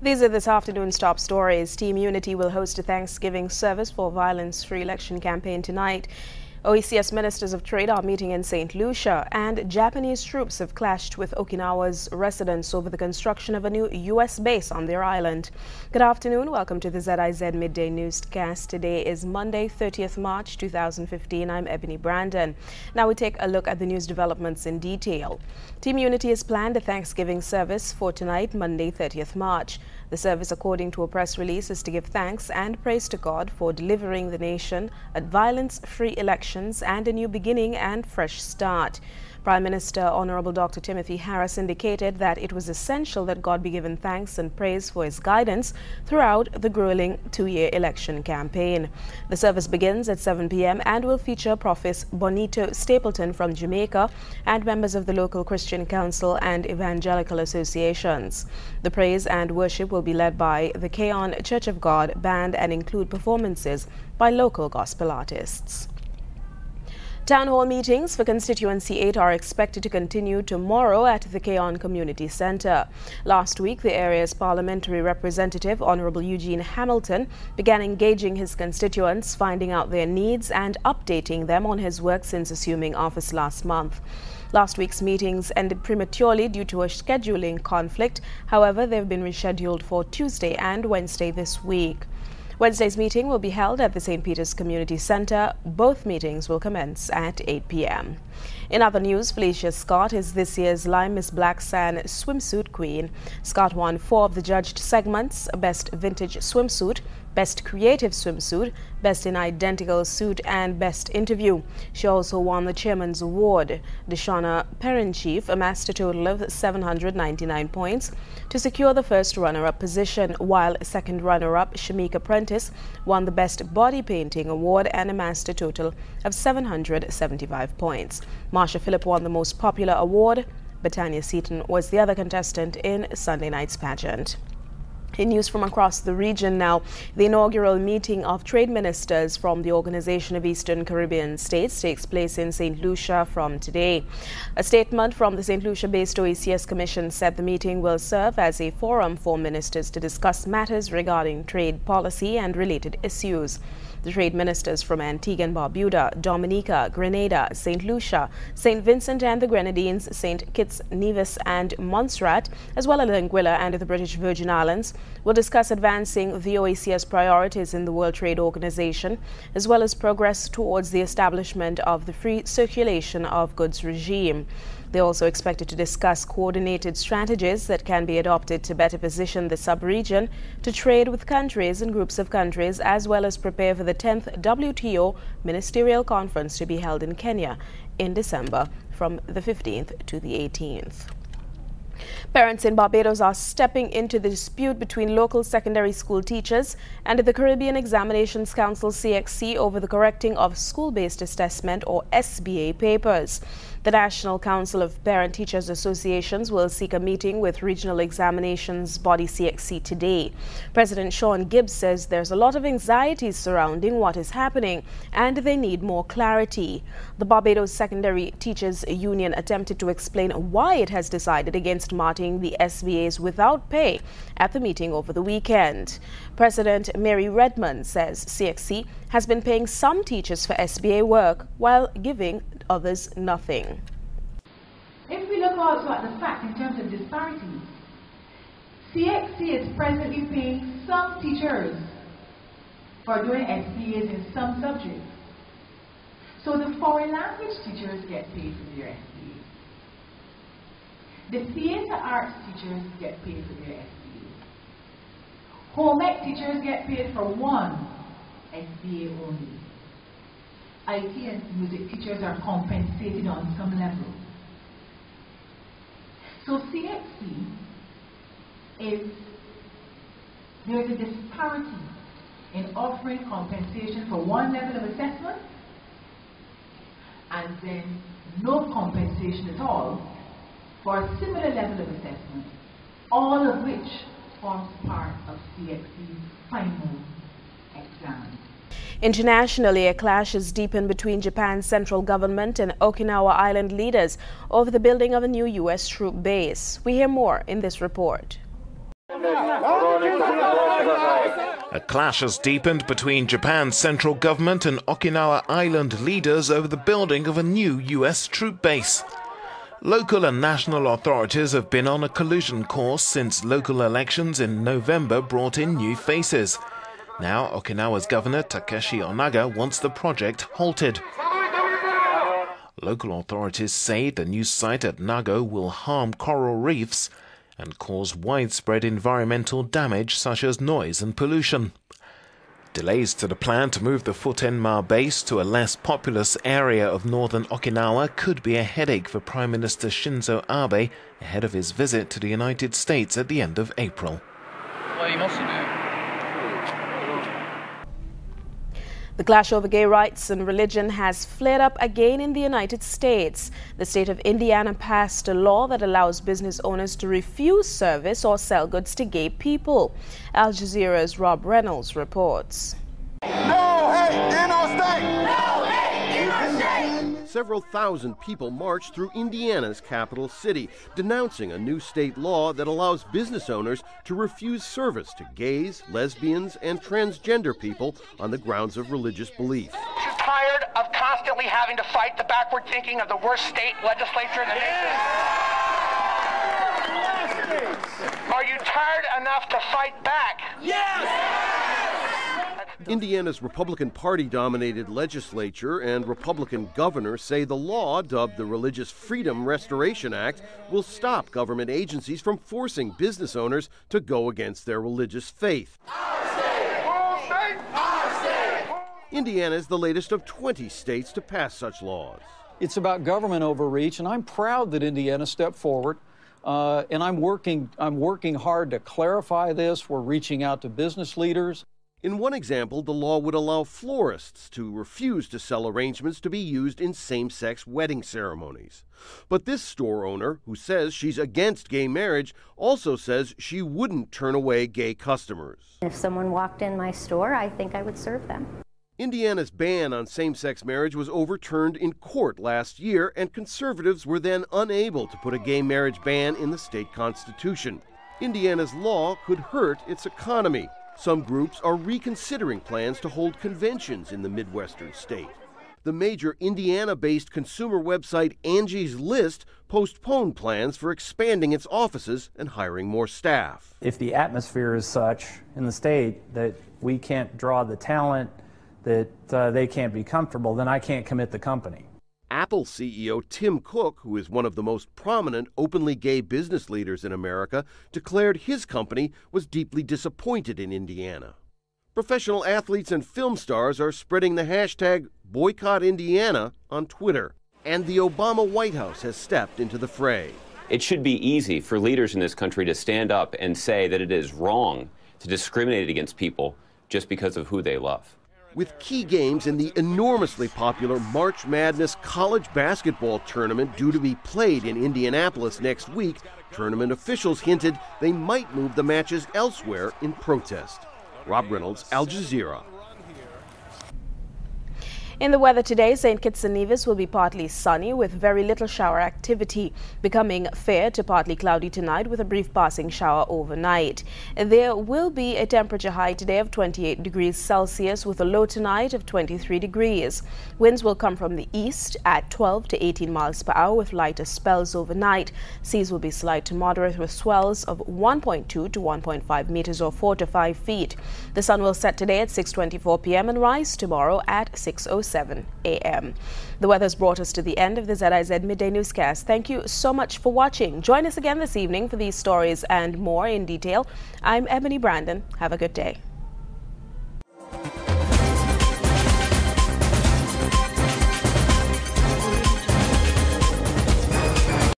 These are this afternoon's top stories. Team Unity will host a Thanksgiving service for violence-free election campaign tonight. OECS Ministers of Trade are meeting in St. Lucia, and Japanese troops have clashed with Okinawa's residents over the construction of a new U.S. base on their island. Good afternoon. Welcome to the ZIZ Midday Newscast. Today is Monday, 30th March 2015. I'm Ebony Brandon. Now we take a look at the news developments in detail. Team Unity has planned a Thanksgiving service for tonight, Monday, 30th March. The service, according to a press release, is to give thanks and praise to God for delivering the nation a violence-free elections and a new beginning and fresh start. Prime Minister Honorable Dr. Timothy Harris indicated that it was essential that God be given thanks and praise for his guidance throughout the grueling two-year election campaign. The service begins at 7 p.m. and will feature Prophet Bonito Stapleton from Jamaica and members of the local Christian Council and evangelical associations. The praise and worship will be led by the Keon Church of God band and include performances by local gospel artists. Town hall meetings for Constituency 8 are expected to continue tomorrow at the Keon Community Centre. Last week, the area's parliamentary representative, Honorable Eugene Hamilton, began engaging his constituents, finding out their needs and updating them on his work since assuming office last month. Last week's meetings ended prematurely due to a scheduling conflict. However, they've been rescheduled for Tuesday and Wednesday this week. Wednesday's meeting will be held at the St. Peter's Community Centre. Both meetings will commence at 8 p.m. In other news, Felicia Scott is this year's Lime Miss Black Sand Swimsuit Queen. Scott won 4 of the judged segments: Best Vintage Swimsuit, Best Creative Swimsuit, Best in Identical Suit, and Best Interview. She also won the Chairman's Award. Deshauna Perrin-Chief amassed a total of 799 points to secure the first runner-up position, while second runner-up Shamika Prentice won the Best Body Painting Award and amassed a total of 775 points. Marsha Phillip won the Most Popular Award. Britannia Seaton was the other contestant in Sunday night's pageant. In news from across the region now, the inaugural meeting of trade ministers from the Organization of Eastern Caribbean States takes place in St. Lucia from today. A statement from the St. Lucia-based OECS Commission said the meeting will serve as a forum for ministers to discuss matters regarding trade policy and related issues. The trade ministers from Antigua and Barbuda, Dominica, Grenada, St. Lucia, St. Vincent and the Grenadines, St. Kitts, Nevis and Montserrat, as well as Anguilla and the British Virgin Islands, will discuss advancing the OECS priorities in the World Trade Organization, as well as progress towards the establishment of the free circulation of goods regime. They are also expected to discuss coordinated strategies that can be adopted to better position the sub-region to trade with countries and groups of countries, as well as prepare for the 10th WTO Ministerial Conference to be held in Kenya in December from the 15th to the 18th. Parents in Barbados are stepping into the dispute between local secondary school teachers and the Caribbean Examinations Council CXC over the correcting of school-based assessment or SBA papers. The National Council of Parent Teachers Associations will seek a meeting with Regional Examinations Body CXC today. President Sean Gibbs says there's a lot of anxiety surrounding what is happening and they need more clarity. The Barbados Secondary Teachers Union attempted to explain why it has decided against marking the SBAs without pay at the meeting over the weekend. President Mary Redmond says CXC has been paying some teachers for SBA work while giving others nothing. If we look also at the fact in terms of disparities, CXC is presently paying some teachers for doing SBAs in some subjects. So the foreign language teachers get paid for their SBAs. The theatre arts teachers get paid for their SBAs. Home ec teachers get paid for one SBA only. IT and music teachers are compensated on some level. So CXC there's a disparity in offering compensation for one level of assessment and then no compensation at all for a similar level of assessment, all of which forms part of CXC's final exam. Internationally, a clash has deepened between Japan's central government and Okinawa Island leaders over the building of a new U.S. troop base. We hear more in this report. A clash has deepened between Japan's central government and Okinawa Island leaders over the building of a new U.S. troop base. Local and national authorities have been on a collision course since local elections in November brought in new faces. Now Okinawa's governor Takeshi Onaga wants the project halted. Local authorities say the new site at Nago will harm coral reefs and cause widespread environmental damage such as noise and pollution. Delays to the plan to move the Futenma base to a less populous area of northern Okinawa could be a headache for Prime Minister Shinzo Abe ahead of his visit to the United States at the end of April. The clash over gay rights and religion has flared up again in the United States. The state of Indiana passed a law that allows business owners to refuse service or sell goods to gay people. Al Jazeera's Rob Reynolds reports. No hate in our state! No hate in our state! Several thousand people marched through Indiana's capital city, denouncing a new state law that allows business owners to refuse service to gays, lesbians, and transgender people on the grounds of religious belief. She's tired of constantly having to fight the backward thinking of the worst state legislature in the nation. Are you tired enough to fight back? Yes! Indiana's Republican Party-dominated legislature and Republican governor say the law, dubbed the Religious Freedom Restoration Act, will stop government agencies from forcing business owners to go against their religious faith. Our state! Our state! Indiana is the latest of 20 states to pass such laws. It's about government overreach, and I'm proud that Indiana stepped forward. And I'm working hard to clarify this. We're reaching out to business leaders. In one example, the law would allow florists to refuse to sell arrangements to be used in same-sex wedding ceremonies. But this store owner, who says she's against gay marriage, also says she wouldn't turn away gay customers. If someone walked in my store, I think I would serve them. Indiana's ban on same-sex marriage was overturned in court last year, and conservatives were then unable to put a gay marriage ban in the state constitution. Indiana's law could hurt its economy. Some groups are reconsidering plans to hold conventions in the Midwestern state. The major Indiana-based consumer website Angie's List postponed plans for expanding its offices and hiring more staff. If the atmosphere is such in the state that we can't draw the talent, that they can't be comfortable, then I can't commit the company. Apple CEO Tim Cook, who is one of the most prominent openly gay business leaders in America, declared his company was deeply disappointed in Indiana. Professional athletes and film stars are spreading the hashtag #BoycottIndiana on Twitter, and the Obama White House has stepped into the fray. It should be easy for leaders in this country to stand up and say that it is wrong to discriminate against people just because of who they love. With key games in the enormously popular March Madness college basketball tournament due to be played in Indianapolis next week, tournament officials hinted they might move the matches elsewhere in protest. Rob Reynolds, Al Jazeera. In the weather today, St. Kitts and Nevis will be partly sunny with very little shower activity, becoming fair to partly cloudy tonight with a brief passing shower overnight. There will be a temperature high today of 28 degrees Celsius with a low tonight of 23 degrees. Winds will come from the east at 12 to 18 miles per hour with lighter spells overnight. Seas will be slight to moderate with swells of 1.2 to 1.5 meters or 4 to 5 feet. The sun will set today at 6:24 p.m. and rise tomorrow at 6:07 a.m. The weather's brought us to the end of the ZIZ Midday Newscast. Thank you so much for watching. Join us again this evening for these stories and more in detail. I'm Ebony Brandon. Have a good day.